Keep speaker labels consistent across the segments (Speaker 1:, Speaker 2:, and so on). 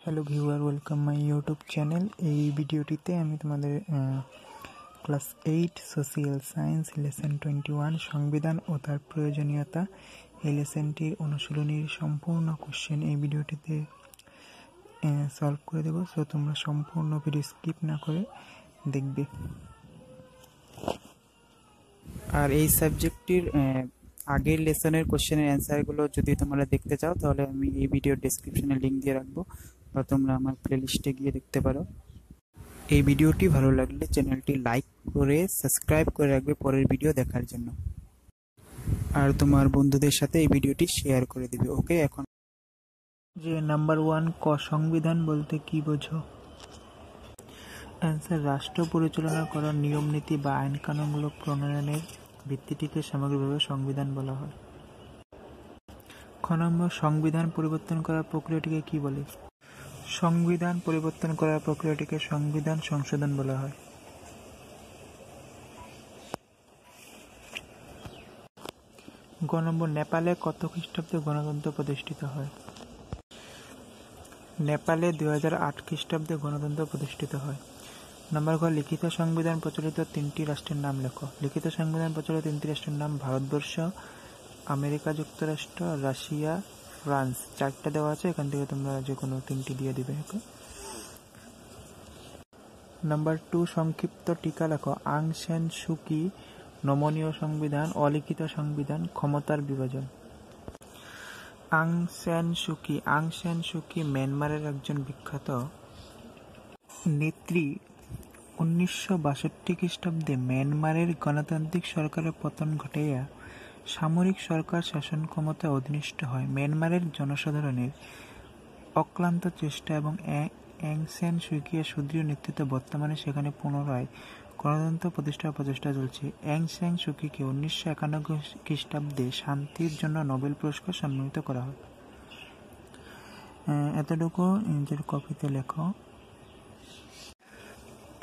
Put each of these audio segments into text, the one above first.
Speaker 1: Hello viewer, welcome my YouTube channel. এই ভিডিওটিতে আমি তোমাদের ক্লাস 8 সোশিয়াল সায়েন্স লেসন 21 সংবিধান ও তার প্রয়োজনীয়তা এই লেসনটির অনুশীলনীর সম্পূর্ণ কোশ্চেন এই ভিডিওটিতে সলভ করে দেবো। সো তোমরা সম্পূর্ণ ভিডিও স্কিপ না করে দেখবে। আর এই সাবজেক্টটির আগের লেসনের কোশ্চেনের অ্যান্সারগুলো যদি তোমরা দেখতে চাও তাহলে আমি এই ভিডিওর ডেসক্রিপশনে লিঙ্ক দিয়ে রাখবো, বা তোমরা আমার প্লেলিস্টে গিয়ে দেখতে পারো। এই ভিডিওটি ভালো লাগলে চ্যানেলটি লাইক করে সাবস্ক্রাইব করে রাখবে পরের ভিডিও দেখার জন্য, আর তোমার বন্ধুদের সাথে এই ভিডিওটি শেয়ার করে দিবে। ওকে, এখন যে নাম্বার 1 ক, সংবিধান বলতে কি বোঝো? অ্যান্সার, রাষ্ট্র পরিচালনা করার নিয়ম নীতি বা আইন কানুনগুলো প্রণয়নের ভিত্তিটিকে সামগ্রিকভাবে সংবিধান বলা হয়। খ নম্বর, সংবিধান পরিবর্তন করার প্রক্রিয়াটিকে কি বলে? সংবিধান পরিবর্তন করার প্রক্রিয়াটিকে সংবিধান সংশোধন বলা হয়। গ নম্বর, নেপালে কত খ্রিস্টাব্দে গণতন্ত্র প্রতিষ্ঠিত হয়? নেপালে 2008 খ্রিস্টাব্দে গণতন্ত্র প্রতিষ্ঠিত হয়। নম্বর গ, লিখিত সংবিধান প্রচলিত 3টি রাষ্ট্রের নাম লেখো। লিখিত সংবিধান প্রচলিত 3টি রাষ্ট্রের নাম ভারতবর্ষ, আমেরিকা যুক্তরাষ্ট্র, রাশিয়া, ফ্রান্স। 4টা দেওয়া আছে, এখান থেকে তোমরা যে কোনো 3টি দিয়ে দিবে। নাম্বার 2, সংক্ষিপ্ত টিকা লেখো। আং সান সু কি, নমনীয় সংবিধান, অলিখিত সংবিধান, ক্ষমতার বিভাজন। আং সান সু কি। আং সান সু কি মিয়ানমারের একজন বিখ্যাত নেত্রী। 1962 খ্রিস্টাব্দে মিয়ানমারের গণতান্ত্রিক সরকারের পতন ঘটাইয়া সামরিক সরকার শাসন ক্ষমতায় অধিষ্ঠিত হয়। মিয়ানমারের জনসাধারণের অক্লান্ত চেষ্টা এবং অ্যাং সান সু কির সুদৃঢ় নেতৃত্বে বর্তমানে সেখানে পুনরায় গণতন্ত্র প্রতিষ্ঠার প্রচেষ্টা চলছে। অ্যাং সান সু কিকে 1991 খ্রিস্টাব্দে শান্তির জন্য নোবেল পুরস্কার সম্মানিত করা হয়। এতটুকু নিজের কপিতে লেখো।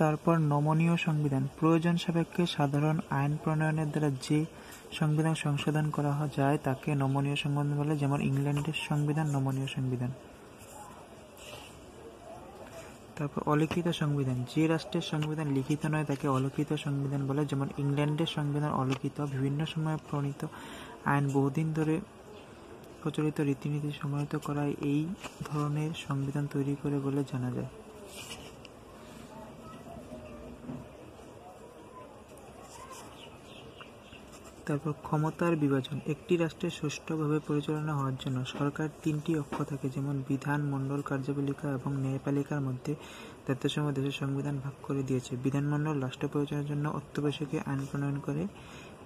Speaker 1: তারপর নমনীয় সংবিধান, প্রয়োজন সাপেক্ষে সাধারণ আইন প্রণয়নের দ্বারা যে সংবিধান সংশোধন করা যায় তাকে নমনীয় সংবিধান বলে, যেমন ইংল্যান্ডের সংবিধান নমনীয় সংবিধান। তারপর অলিখিত সংবিধান, যে রাষ্ট্রের সংবিধান লিখিত নয় তাকে অলিখিত সংবিধান বলে, যেমন ইংল্যান্ডের সংবিধান অলিখিত। বিভিন্ন সময়ে প্রণীত আইন বহুদিন ধরে প্রচলিত রীতিনীতি সমাহিত করায় এই ধরনের সংবিধান তৈরি করে বলে জানা যায়। তারপর ক্ষমতার বিভাজন, একটি রাষ্ট্রের সুষ্ঠুভাবে পরিচালনা হওয়ার জন্য সরকার 3টি অক্ষ থাকে, যেমন বিধান মণ্ডল, কার্যপালিকা এবং ন্যায়পালিকার মধ্যে দায়িত্বসমূহ দেশের সংবিধান ভাগ করে দিয়েছে। বিধানমণ্ডল রাষ্ট্র পরিচালনার জন্য অত্যাবশ্যকীয় আইন প্রণয়ন করে,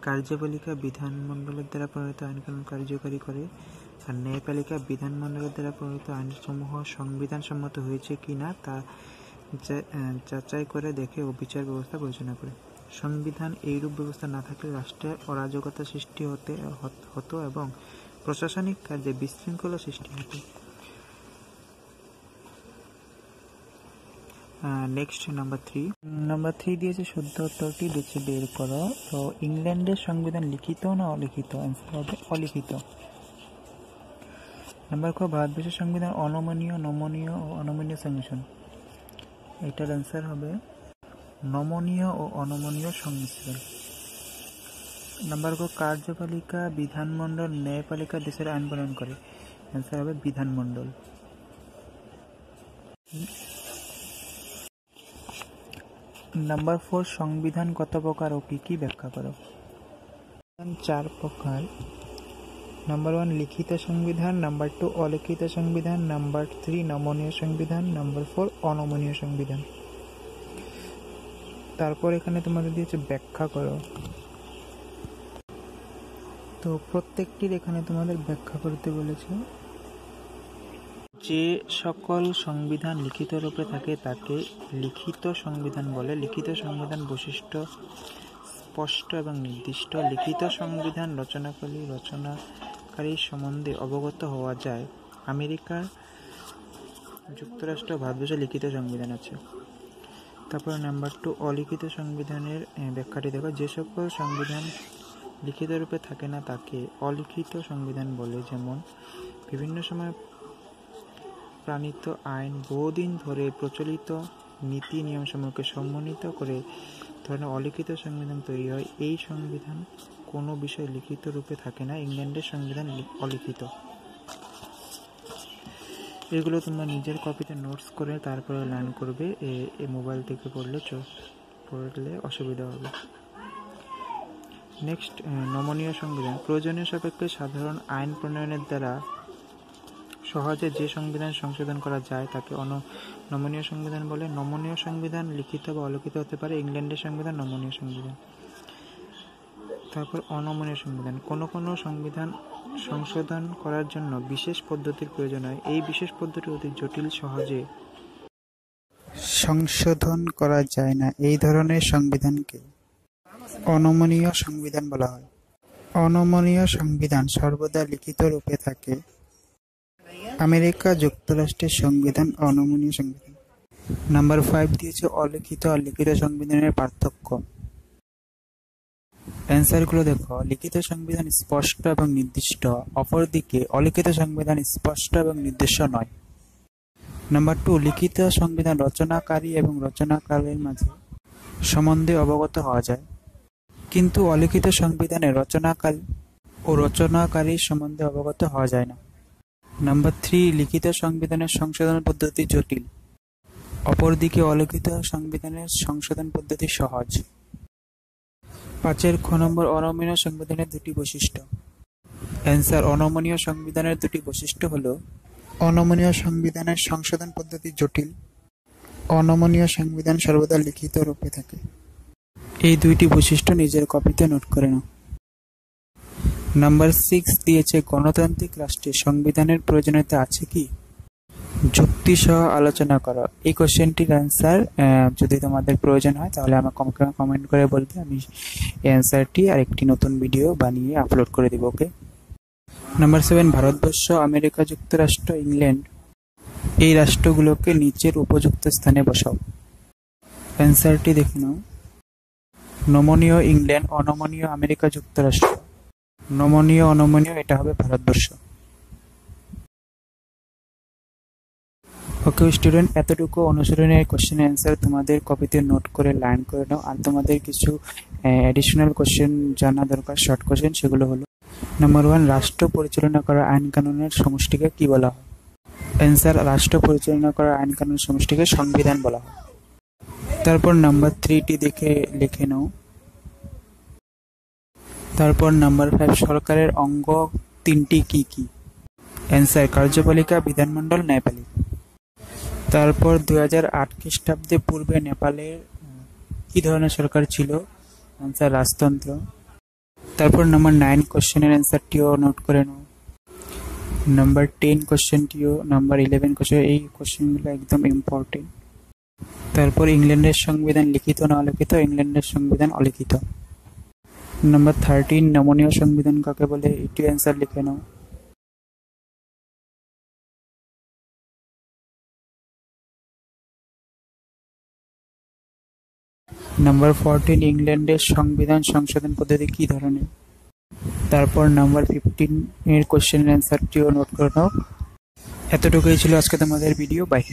Speaker 1: কার্যপালিকা বিধানমণ্ডলের দ্বারা প্রণীত আইনকানুন কার্যকরী করে, আর ন্যায়পালিকা বিধানমণ্ডলের দ্বারা প্রণীত আইনসমূহ সংবিধানসম্মত হয়েছে কিনা তা যাচাই করে দেখে ও বিচার ব্যবস্থা পরিচালনা করে। সংবিধান এইরূপ ব্যবস্থা না থাকলে রাষ্ট্রে অরাজকতা সৃষ্টি হতো এবং প্রশাসনিক কাজে বিশৃঙ্খলা সৃষ্টি হতো। নেক্সট নাম্বার 3 দিয়েছে, শুদ্ধ উত্তরটি দেখে বের করো। তো ইংল্যান্ডের সংবিধান লিখিত না অলিখিত? অ্যান্সার হবে অলিখিত। নাম্বার ক, ভারতবর্ষের সংবিধান অনমনীয়, নমনীয় ও অনমনীয় সংমিশ্রণ। এটার অ্যান্সার হবে নমনীয় ও অনমনীয় সংমিশ্রণ। নাম্বার ক, কার্যপালিকা বিধানমণ্ডল, ন্যায়পালিকা দেশের আইন প্রণয়ন করে। অ্যান্সার হবে বিধানমণ্ডল। নাম্বার 4, সংবিধান কত প্রকার ও কি কি ব্যাখ্যা করো? 4 প্রকার। নাম্বার 1, লিখিত সংবিধান। নাম্বার 2, অলিখিত সংবিধান। নাম্বার 3, নমনীয় সংবিধান। নাম্বার 4, অনমনীয় সংবিধান। তারপর এখানে তোমাদের দিয়েছে ব্যাখ্যা করো। তো প্রত্যেকটির এখানে তোমাদের ব্যাখ্যা করতে বলেছে। যে সকল সংবিধান লিখিত রূপে থাকে তাকে লিখিত সংবিধান বলে। লিখিত সংবিধান বৈশিষ্ট্য স্পষ্ট এবং নির্দিষ্ট। লিখিত সংবিধান রচনাকারীর সম্বন্ধে অবগত হওয়া যায়। আমেরিকা যুক্তরাষ্ট্র, ভারতবর্ষে লিখিত সংবিধান আছে। তারপর নাম্বার 2, অলিখিত সংবিধানের ব্যাখ্যাটি দেখো। যে সকল সংবিধান লিখিত রূপে থাকে না তাকে অলিখিত সংবিধান বলে, যেমন বিভিন্ন সময় প্রণীত আইন বহুদিন ধরে প্রচলিত নীতি নিয়মসমূহকে সমন্বিত করে ধরনের অলিখিত সংবিধান তৈরি হয়। এই সংবিধান কোনো বিষয় লিখিত রূপে থাকে না। ইংল্যান্ডের সংবিধান অলিখিত। এগুলো তোমরা নিজের কপিতে নোটস করে তারপরে লার্ন করবে। মোবাইল থেকে পড়লে অসুবিধা হবে। নেক্সট, নমনীয় সংবিধান। প্রয়োজনীয় সাপেক্ষে সাধারণ আইন প্রণয়নের দ্বারা সহজে যে সংবিধান সংশোধন করা যায় তাকে নমনীয় সংবিধান বলে। নমনীয় সংবিধান লিখিত বা অলিখিত হতে পারে। ইংল্যান্ডের সংবিধান নমনীয় সংবিধান। তারপর অনমনীয় সংবিধান। কোনো সংবিধান সংশোধন করার জন্য বিশেষ পদ্ধতির প্রয়োজন হয়। এই বিশেষ পদ্ধতি অতি জটিল, সহজে সংশোধন করা যায় না। এই ধরনের সংবিধানকে অনমনীয় সংবিধান বলা হয়। অনমনীয় সংবিধান সর্বদা লিখিত রূপে থাকে। আমেরিকা যুক্তরাষ্ট্রের সংবিধান অনমনীয় সংবিধান। নাম্বার 5 দিয়েছে অলিখিত আর লিখিত সংবিধানের পার্থক্য। অ্যান্সারগুলো দেখো। লিখিত সংবিধান স্পষ্ট এবং নির্দিষ্ট, অপরদিকে অলিখিত সংবিধান স্পষ্ট এবং নির্দিষ্ট নয়। নাম্বার 2, লিখিত সংবিধান রচনাকারী এবং রচনাকারীর মাঝে সম্বন্ধে অবগত হওয়া যায়, কিন্তু অলিখিত সংবিধানে রচনাকারী ও রচনাকারীর সম্বন্ধে অবগত হওয়া যায় না। নাম্বার 3, লিখিত সংবিধানের সংশোধন পদ্ধতি জটিল, অপরদিকে অলিখিত সংবিধানের সংশোধন পদ্ধতি সহজ। 5 খ নম্বর, অনমনীয় সংবিধানের দুটি বৈশিষ্ট্য। অ্যান্সার, অনমনীয় সংবিধানের দুটি বৈশিষ্ট্য হলো: অনমনীয় সংবিধানের সংশোধন পদ্ধতি জটিল, অনমনীয় সংবিধান সর্বদা লিখিত রূপে থাকে। এই দুইটি বৈশিষ্ট্য নিজের কপিতে নোট করে নাও। নাম্বার 6 দিয়েছে গণতান্ত্রিক রাষ্ট্রে সংবিধানের প্রয়োজনীয়তা আছে কি? যুক্তি সহ আলোচনা করো। এই কোশ্চেনটির অ্যান্সার যদি তোমাদের প্রয়োজন হয় তাহলে আমাকে কমেন্ট করে বলবে। আমি এই অ্যান্সারটি আর একটি নতুন ভিডিও বানিয়ে আপলোড করে দিব। ওকে। নাম্বার 7, ভারতবর্ষ, আমেরিকা যুক্তরাষ্ট্র, ইংল্যান্ড এই রাষ্ট্রগুলোকে নিচের উপযুক্ত স্থানে বসাও। অ্যান্সারটি দেখে নাও। নমনীয় ইংল্যান্ড, অনমনীয় আমেরিকা যুক্তরাষ্ট্র, নমনীয় অনমনীয় এটা হবে ভারতবর্ষ। ওকে স্টুডেন্ট, এতটুকু অনুসরণের কোশ্চেন অ্যান্সার তোমাদের কপিতে নোট করে লার্ন করে নাও। আর তোমাদের কিছু অ্যাডিশনাল কোশ্চেন জানা দরকার, শর্ট কোশ্চেন। সেগুলো হলো: নাম্বার 1, রাষ্ট্র পরিচালনা করা আইন কানুনের সমষ্টিকে কি বলা হয়? অ্যান্সার, রাষ্ট্র পরিচালনা করা আইন কানুনের সমষ্টিকে সংবিধান বলা হয়। তারপর নাম্বার 3টি দেখে লিখে নাও। তারপর নাম্বার 5, সরকারের অঙ্গ 3টি কি কি? অ্যান্সার, কার্যপালিকা, বিধানমণ্ডল, ন্যায়পালিকা। তারপর 2008 খ্রিস্টাব্দে পূর্বে নেপালের কি ধরনের সরকার ছিল? অ্যান্সার, রাজতন্ত্র। তারপর নাম্বার 9 কোশ্চেনের অ্যান্সারটিও নোট করে নাও। নাম্বার 10 কোশ্চেনটিও, নাম্বার 11 কোশ্চেন, এই কোশ্চেনগুলো একদম ইম্পর্টেন্ট। তারপর ইংল্যান্ডের সংবিধান লিখিত না অলিখিত? ইংল্যান্ডের সংবিধান অলিখিত। নাম্বার 13, নমনীয় সংবিধান কাকে বলে? এটি অ্যান্সার লিখে নাও। নাম্বার 14, ইংল্যান্ডের সংবিধান সংশোধন পদ্ধতি কি ধরনের? তারপর নাম্বার 15 এর কোশ্চেনের অ্যান্সারটিও নোট করে নাও। এতটুকুই ছিল আজকে তোমাদের ভিডিও। বাই।